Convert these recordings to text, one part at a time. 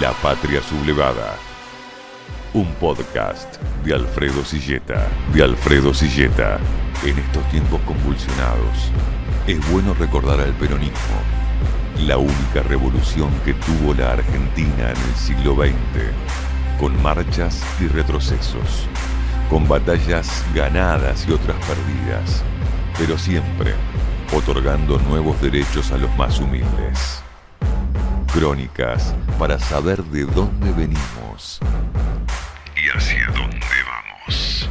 La Patria Sublevada. Un podcast de Alfredo Silleta. En estos tiempos convulsionados, es bueno recordar al peronismo, la única revolución que tuvo la Argentina en el siglo XX, con marchas y retrocesos, con batallas ganadas y otras perdidas, pero siempre otorgando nuevos derechos a los más humildes. Crónicas para saber de dónde venimos y hacia dónde vamos.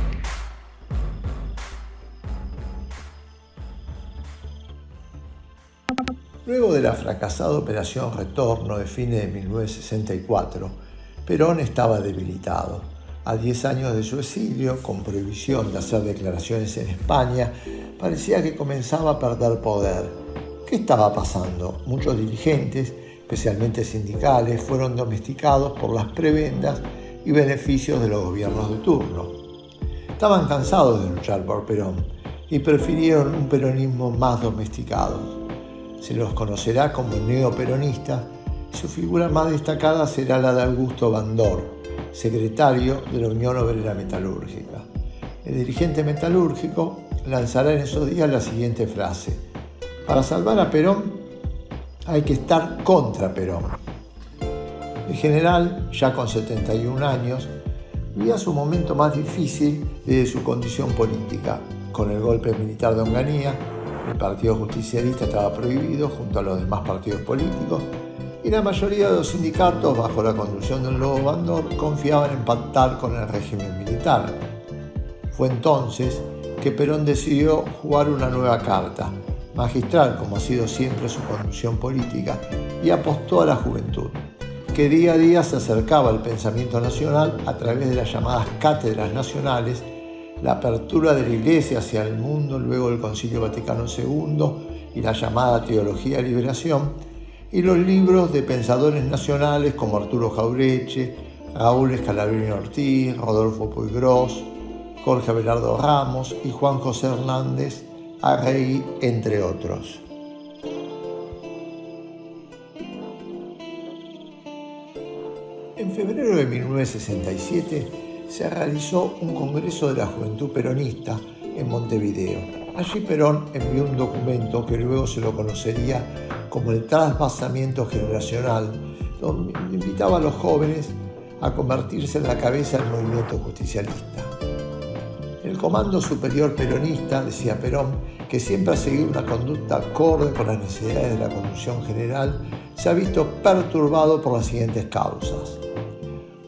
Luego de la fracasada Operación Retorno de fines de 1964, Perón estaba debilitado. A 10 años de su exilio, con prohibición de hacer declaraciones en España, parecía que comenzaba a perder poder. ¿Qué estaba pasando? Muchos dirigentes, especialmente sindicales, fueron domesticados por las prebendas y beneficios de los gobiernos de turno. Estaban cansados de luchar por Perón y prefirieron un peronismo más domesticado. Se los conocerá como neoperonistas y su figura más destacada será la de Augusto Bandor, secretario de la Unión Obrera Metalúrgica. El dirigente metalúrgico lanzará en esos días la siguiente frase: para salvar a Perón hay que estar contra Perón. El general, ya con 71 años, vivía su momento más difícil desde su condición política. Con el golpe militar de Onganía, el Partido Justicialista estaba prohibido junto a los demás partidos políticos y la mayoría de los sindicatos, bajo la conducción del Lobo Bandor, confiaban en pactar con el régimen militar. Fue entonces que Perón decidió jugar una nueva carta, magistral como ha sido siempre su conducción política, y apostó a la juventud, que día a día se acercaba al pensamiento nacional a través de las llamadas cátedras nacionales, la apertura de la Iglesia hacia el mundo luego del Concilio Vaticano II y la llamada Teología de Liberación, y los libros de pensadores nacionales como Arturo Jauretche, Raúl Scalabrini Ortiz, Rodolfo Puig Gros, Jorge Abelardo Ramos y Juan José Hernández Arregui, entre otros. En febrero de 1967 se realizó un congreso de la Juventud Peronista en Montevideo. Allí Perón envió un documento que luego se lo conocería como el Trasvasamiento Generacional, donde invitaba a los jóvenes a convertirse en la cabeza del movimiento justicialista. El Comando Superior Peronista, decía Perón, que siempre ha seguido una conducta acorde con las necesidades de la conducción general, se ha visto perturbado por las siguientes causas.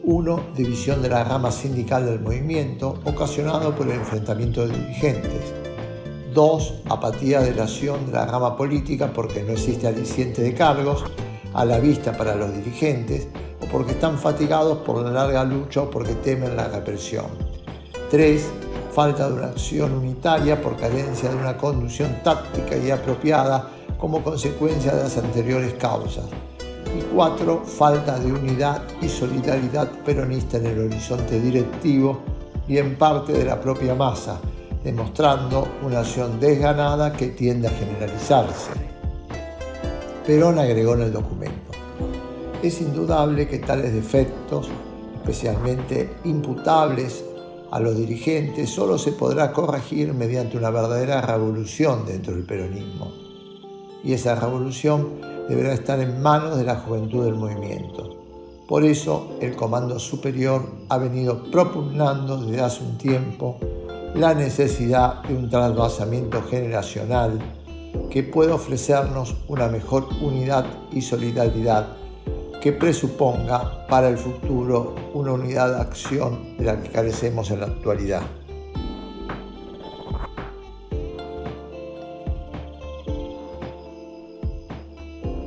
1. División de la rama sindical del movimiento, ocasionado por el enfrentamiento de dirigentes. 2. Apatía de la acción de la rama política porque no existe aliciente de cargos a la vista para los dirigentes o porque están fatigados por la larga lucha o porque temen la represión. 3. Falta de una acción unitaria por carencia de una conducción táctica y apropiada como consecuencia de las anteriores causas. Y 4. Falta de unidad y solidaridad peronista en el horizonte directivo y en parte de la propia masa, demostrando una acción desganada que tiende a generalizarse. Perón agregó en el documento: es indudable que tales defectos, especialmente imputables a los dirigentes, solo se podrá corregir mediante una verdadera revolución dentro del peronismo. Y esa revolución deberá estar en manos de la juventud del movimiento. Por eso, el Comando Superior ha venido propugnando desde hace un tiempo la necesidad de un trasvasamiento generacional que pueda ofrecernos una mejor unidad y solidaridad que presuponga para el futuro una unidad de acción de la que carecemos en la actualidad.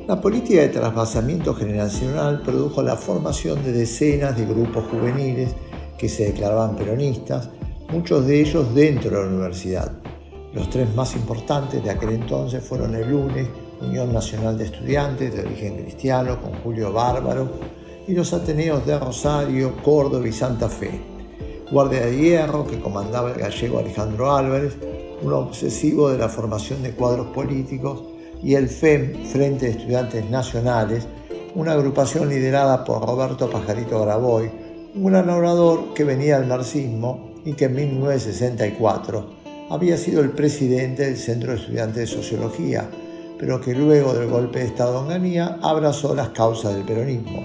La política de trasvasamiento generacional produjo la formación de decenas de grupos juveniles que se declaraban peronistas, muchos de ellos dentro de la universidad. Los tres más importantes de aquel entonces fueron el UNE, Unión Nacional de Estudiantes de Origen Cristiano, con Julio Bárbaro, y los Ateneos de Rosario, Córdoba y Santa Fe. Guardia de Hierro, que comandaba el gallego Alejandro Álvarez, un obsesivo de la formación de cuadros políticos, y el FEM, Frente de Estudiantes Nacionales, una agrupación liderada por Roberto Pajarito Graboy, un gran orador que venía del marxismo y que en 1964 había sido el presidente del Centro de Estudiantes de Sociología, pero que luego del golpe de Estado en Onganía abrazó las causas del peronismo.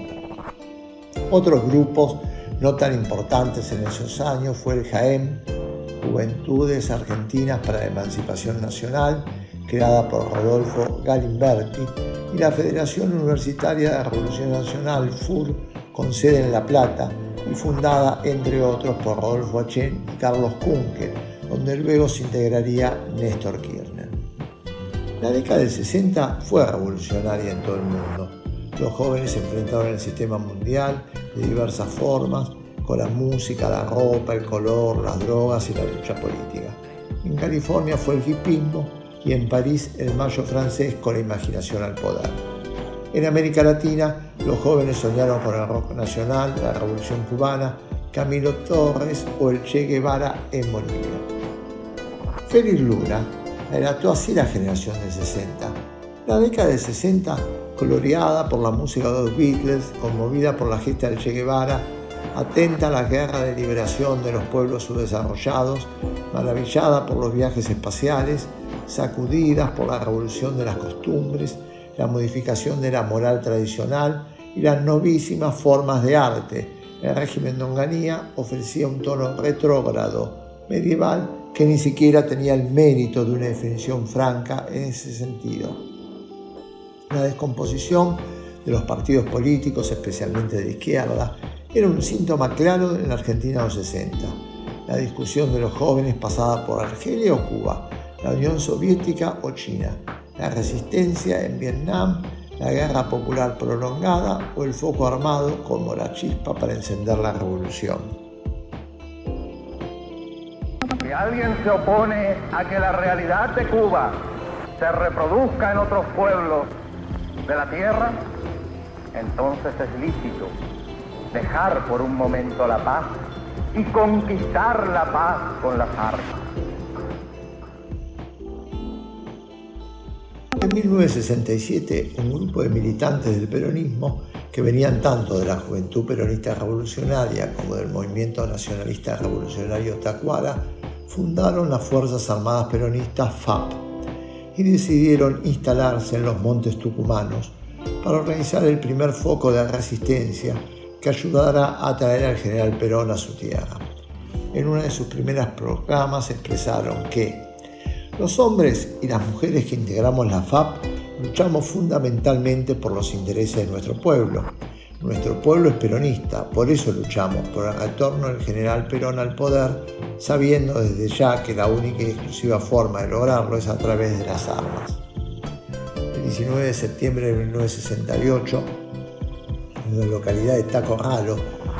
Otros grupos no tan importantes en esos años fue el JAEM, Juventudes Argentinas para la Emancipación Nacional, creada por Rodolfo Galimberti, y la Federación Universitaria de la Revolución Nacional, FUR, con sede en La Plata, y fundada, entre otros, por Rodolfo Achén y Carlos Kunkel, donde luego se integraría Néstor Kirchner. La década del 60 fue revolucionaria en todo el mundo. Los jóvenes se enfrentaron al sistema mundial de diversas formas, con la música, la ropa, el color, las drogas y la lucha política. En California fue el hipismo y en París el mayo francés con la imaginación al poder. En América Latina, los jóvenes soñaron con el rock nacional, la revolución cubana, Camilo Torres o el Che Guevara en Bolivia. Félix Luna relató así la generación del 60. La década del 60, coloreada por la música de los Beatles, conmovida por la gesta del Che Guevara, atenta a la guerra de liberación de los pueblos subdesarrollados, maravillada por los viajes espaciales, sacudidas por la revolución de las costumbres, la modificación de la moral tradicional y las novísimas formas de arte. El régimen de Onganía ofrecía un tono retrógrado, medieval, que ni siquiera tenía el mérito de una definición franca en ese sentido. La descomposición de los partidos políticos, especialmente de izquierda, era un síntoma claro en la Argentina de los 60. La discusión de los jóvenes pasaba por Argelia o Cuba, la Unión Soviética o China, la resistencia en Vietnam, la guerra popular prolongada o el foco armado como la chispa para encender la revolución. Si alguien se opone a que la realidad de Cuba se reproduzca en otros pueblos de la tierra, entonces es lícito dejar por un momento la paz y conquistar la paz con las armas. En 1967, un grupo de militantes del peronismo, que venían tanto de la Juventud Peronista Revolucionaria como del Movimiento Nacionalista Revolucionario Tacuara, fundaron las Fuerzas Armadas Peronistas FAP y decidieron instalarse en los Montes Tucumanos para organizar el primer foco de resistencia que ayudara a traer al general Perón a su tierra. En una de sus primeras proclamas expresaron que los hombres y las mujeres que integramos la FAP luchamos fundamentalmente por los intereses de nuestro pueblo. Nuestro pueblo es peronista, por eso luchamos por el retorno del general Perón al poder, sabiendo desde ya que la única y exclusiva forma de lograrlo es a través de las armas. El 19 de septiembre de 1968, en la localidad de Tacorralo,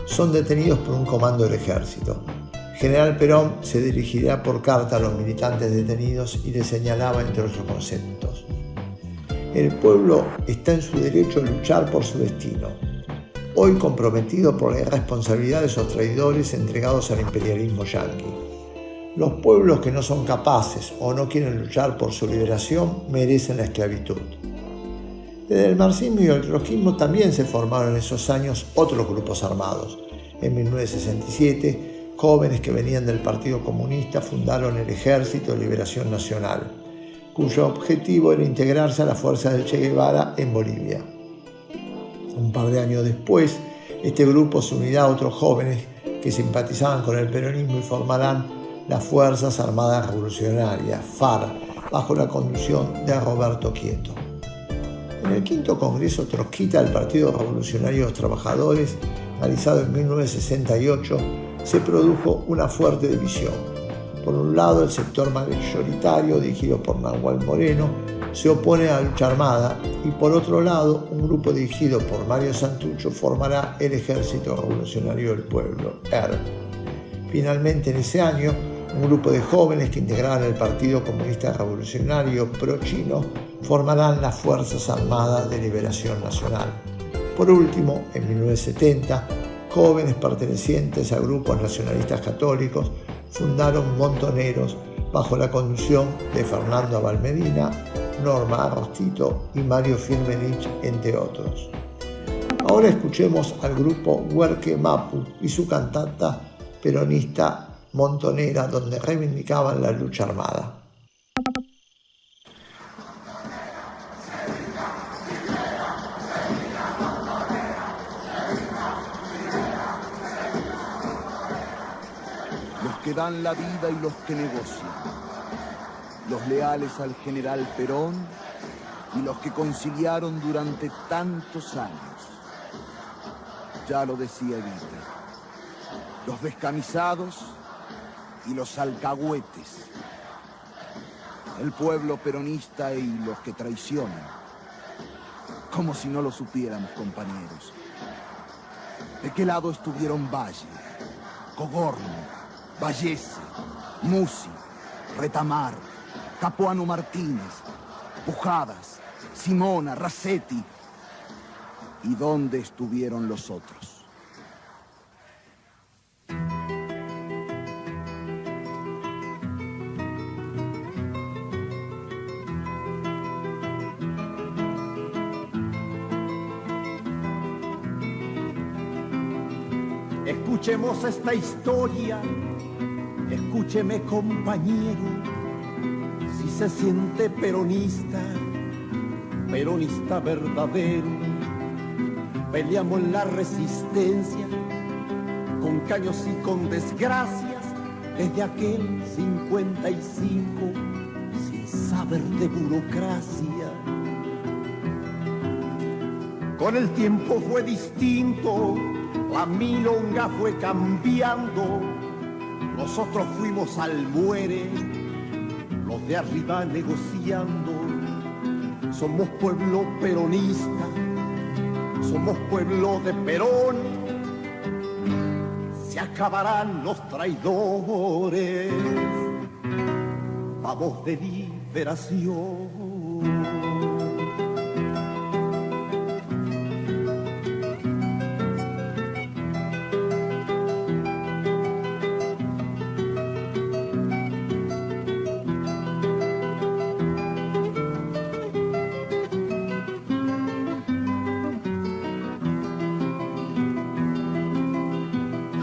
son detenidos por un comando del ejército. General Perón se dirigirá por carta a los militantes detenidos y les señalaba entre otros conceptos: el pueblo está en su derecho a luchar por su destino, hoy comprometido por la irresponsabilidad de esos traidores entregados al imperialismo yanqui. Los pueblos que no son capaces o no quieren luchar por su liberación merecen la esclavitud. Desde el marxismo y el trotskismo también se formaron en esos años otros grupos armados. En 1967, jóvenes que venían del Partido Comunista fundaron el Ejército de Liberación Nacional, cuyo objetivo era integrarse a las fuerzas del Che Guevara en Bolivia. Un par de años después, este grupo se unirá a otros jóvenes que simpatizaban con el peronismo y formarán las Fuerzas Armadas Revolucionarias, FARC, bajo la conducción de Roberto Quieto. En el quinto Congreso Trotskista del Partido Revolucionario de los Trabajadores, realizado en 1968, se produjo una fuerte división. Por un lado, el sector mayoritario, dirigido por Nahuel Moreno, se opone a la lucha armada, y por otro lado, un grupo dirigido por Mario Santucho formará el Ejército Revolucionario del Pueblo, ERP. Finalmente, en ese año, un grupo de jóvenes que integraban el Partido Comunista Revolucionario pro-chino formarán las Fuerzas Armadas de Liberación Nacional. Por último, en 1970, jóvenes pertenecientes a grupos nacionalistas católicos fundaron Montoneros bajo la conducción de Fernando Abal Medina, Norma Arrostito y Mario Firmenich, entre otros. Ahora escuchemos al grupo Huerque Mapu y su cantata peronista Montonera, donde reivindicaban la lucha armada. Los que dan la vida y los que negocian, los leales al general Perón y los que conciliaron durante tantos años. Ya lo decía Evita, los descamisados y los alcahuetes, el pueblo peronista y los que traicionan, como si no lo supiéramos, compañeros. ¿De qué lado estuvieron Valle, Cogorno, Vallese, Musi, Retamar, Capuano Martínez, Pujadas, Simona, Racetti? ¿Y dónde estuvieron los otros? Escuchemos esta historia, escúcheme compañero, si se siente peronista, peronista verdadero. Peleamos en la resistencia, con caños y con desgracias, desde aquel 55, sin saber de burocracia. Con el tiempo fue distinto, la milonga fue cambiando, nosotros fuimos al muere, los de arriba negociando. Somos pueblo peronista, somos pueblo de Perón, se acabarán los traidores, vamos de liberación.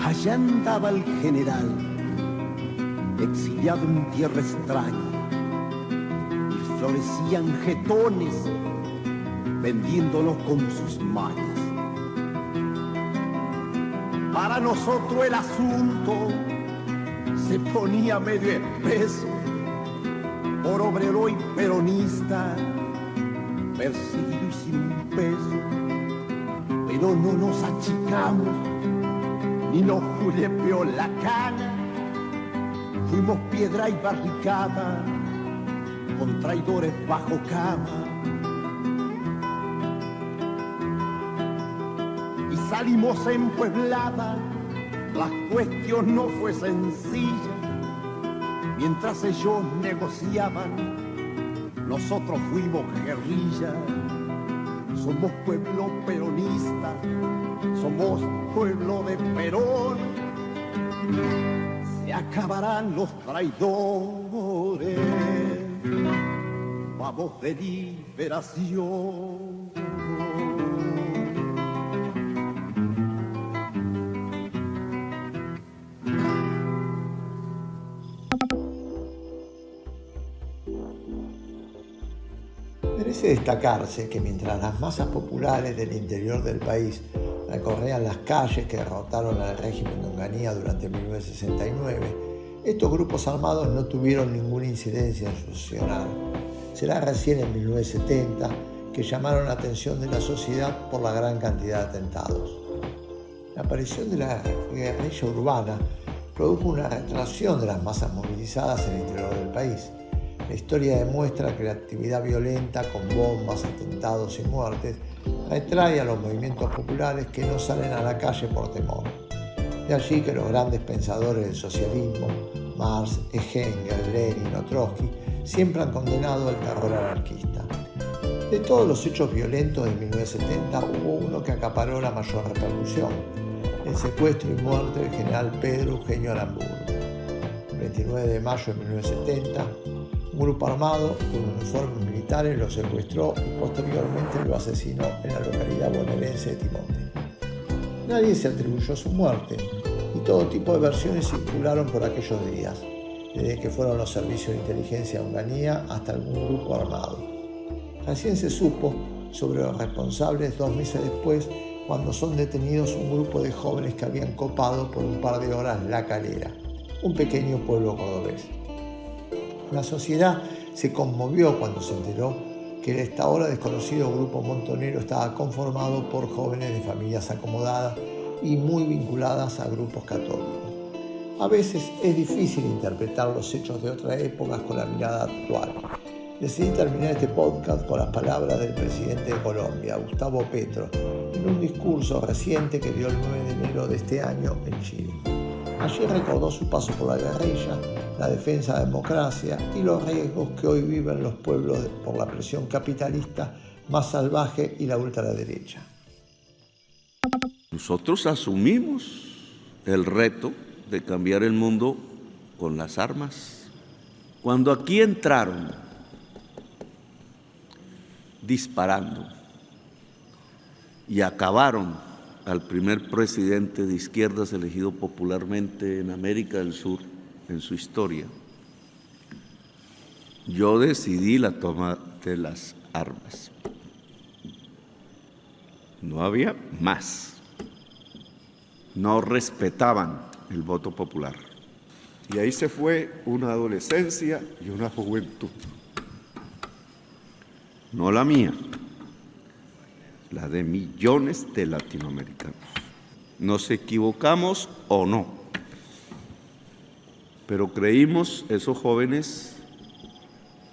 Allá andaba el general, exiliado en tierra extraña, y florecían jetones, vendiéndolos con sus mañas. Para nosotros el asunto se ponía medio espeso, por obrero y peronista, perseguido y sin un peso, pero no nos achicamos, ni nos julepeó la cana, fuimos piedra y barricada, con traidores bajo cama. Y salimos empueblada, la cuestión no fue sencilla, mientras ellos negociaban, nosotros fuimos guerrilla. Somos pueblo peronista, somos pueblo de Perón, se acabarán los traidores, vamos de liberación. Merece destacarse que mientras las masas populares del interior del país recorrían las calles que derrotaron al régimen de Onganía durante 1969, estos grupos armados no tuvieron ninguna incidencia en su accionar. Será recién en 1970 que llamaron la atención de la sociedad por la gran cantidad de atentados. La aparición de la guerrilla urbana produjo una retracción de las masas movilizadas en el interior del país. La historia demuestra que la actividad violenta con bombas, atentados y muertes retrae a los movimientos populares que no salen a la calle por temor. De allí que los grandes pensadores del socialismo, Marx, Engels, Lenin o Trotsky, siempre han condenado el terror anarquista. De todos los hechos violentos de 1970 hubo uno que acaparó la mayor repercusión: el secuestro y muerte del general Pedro Eugenio Aramburu. El 29 de mayo de 1970, un grupo armado con un uniforme militar militares lo secuestró y posteriormente lo asesinó en la localidad bonaerense de Timonte. Nadie se atribuyó su muerte y todo tipo de versiones circularon por aquellos días, desde que fueron los servicios de inteligencia de Onganía hasta algún grupo armado. Recién se supo sobre los responsables 2 meses después, cuando son detenidos un grupo de jóvenes que habían copado por un par de horas La Calera, un pequeño pueblo cordobés. La sociedad se conmovió cuando se enteró que el hasta ahora desconocido grupo montonero estaba conformado por jóvenes de familias acomodadas y muy vinculadas a grupos católicos. A veces es difícil interpretar los hechos de otras épocas con la mirada actual. Decidí terminar este podcast con las palabras del presidente de Colombia, Gustavo Petro, en un discurso reciente que dio el 9 de enero de este año en Chile. Allí recordó su paso por la guerrilla, la defensa de la democracia y los riesgos que hoy viven los pueblos por la presión capitalista más salvaje y la ultraderecha. Nosotros asumimos el reto de cambiar el mundo con las armas. Cuando aquí entraron disparando y acabaron al primer presidente de izquierdas elegido popularmente en América del Sur en su historia, yo decidí la toma de las armas. No había más. No respetaban el voto popular. Y ahí se fue una adolescencia y una juventud. No la mía, la de millones de latinoamericanos. ¿Nos equivocamos o no? Pero creímos, esos jóvenes,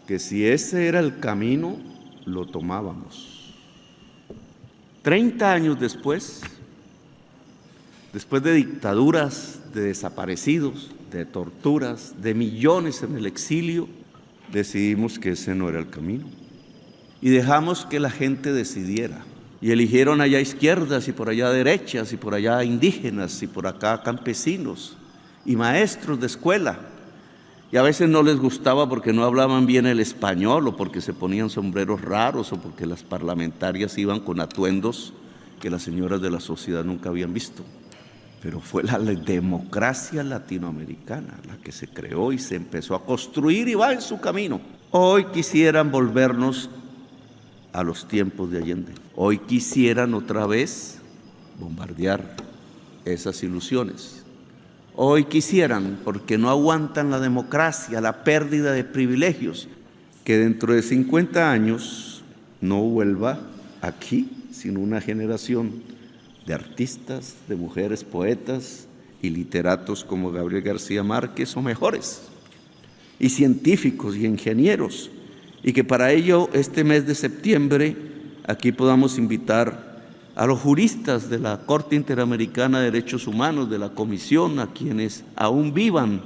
que si ese era el camino, lo tomábamos. 30 años después de dictaduras, de desaparecidos, de torturas, de millones en el exilio, decidimos que ese no era el camino. Y dejamos que la gente decidiera. Y eligieron allá izquierdas y por allá derechas y por allá indígenas y por acá campesinos y maestros de escuela. Y a veces no les gustaba porque no hablaban bien el español o porque se ponían sombreros raros o porque las parlamentarias iban con atuendos que las señoras de la sociedad nunca habían visto. Pero fue la democracia latinoamericana la que se creó y se empezó a construir y va en su camino. Hoy quisieran volvernos a los tiempos de Allende. Hoy quisieran otra vez bombardear esas ilusiones. Hoy quisieran, porque no aguantan la democracia, la pérdida de privilegios, que dentro de 50 años no vuelva aquí, sino una generación de artistas, de mujeres poetas y literatos como Gabriel García Márquez o mejores, y científicos y ingenieros, y que para ello este mes de septiembre aquí podamos invitar a los juristas de la Corte Interamericana de Derechos Humanos, de la Comisión, a quienes aún vivan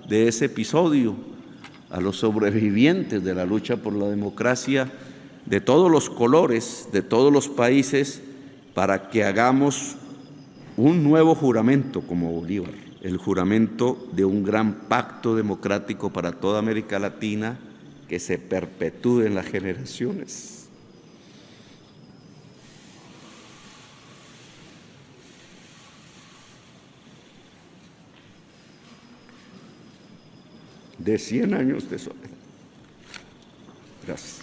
de ese episodio, a los sobrevivientes de la lucha por la democracia de todos los colores, de todos los países, para que hagamos un nuevo juramento como Bolívar, el juramento de un gran pacto democrático para toda América Latina que se perpetúe en las generaciones. De 100 años de soledad. Gracias.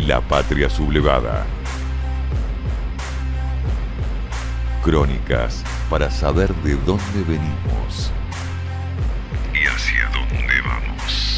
La patria sublevada. Crónicas para saber de dónde venimos y hacia dónde vamos.